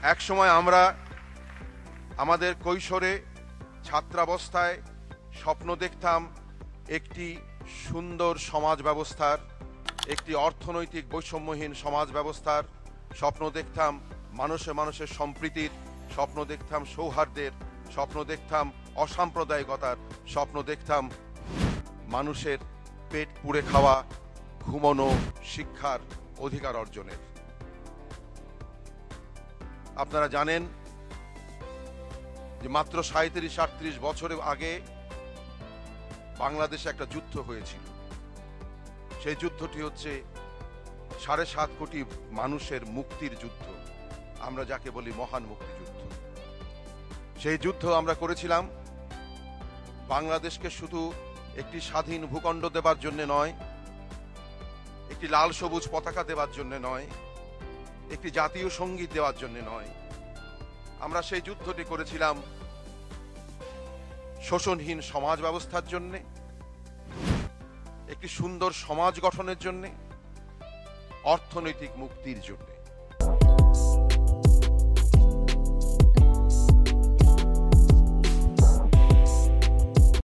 এক সময় আমরা আমাদের কৈশোরে ছাত্রাবস্থায় স্বপ্ন দেখতাম একটি সুন্দর সমাজ ব্যবস্থার, একটি অর্থনৈতিক বৈষম্যহীন সমাজ ব্যবস্থার স্বপ্ন দেখতাম, মানুষে মানুষের সম্প্রীতির স্বপ্ন দেখতাম, সৌহার্দ্যের স্বপ্ন দেখতাম, অসাম্প্রদায়িকতার স্বপ্ন দেখতাম, মানুষের পেট পুড়ে খাওয়া, ঘুমনো, শিক্ষার অধিকার অর্জনের। আপনারা জানেন যে মাত্র 37-38 বছর আগে বাংলাদেশে একটা যুদ্ধ হয়েছিল। সেই যুদ্ধটি হচ্ছে 7.5 কোটি মানুষের মুক্তির যুদ্ধ, আমরা যাকে বলি মহান মুক্তিযুদ্ধ। সেই যুদ্ধ আমরা করেছিলাম বাংলাদেশকে শুধু একটি স্বাধীন ভূখণ্ড দেবার জন্য নয়, একটি লাল সবুজ পতাকা দেবার জন্য নয়, একটি জাতীয় সঙ্গীত দেওয়ার জন্য নয়। আমরা সেই যুদ্ধটি করেছিলাম শোষণহীন সমাজ ব্যবস্থার জন্য, একটি সুন্দর সমাজ গঠনের জন্য, অর্থনৈতিক মুক্তির জন্য।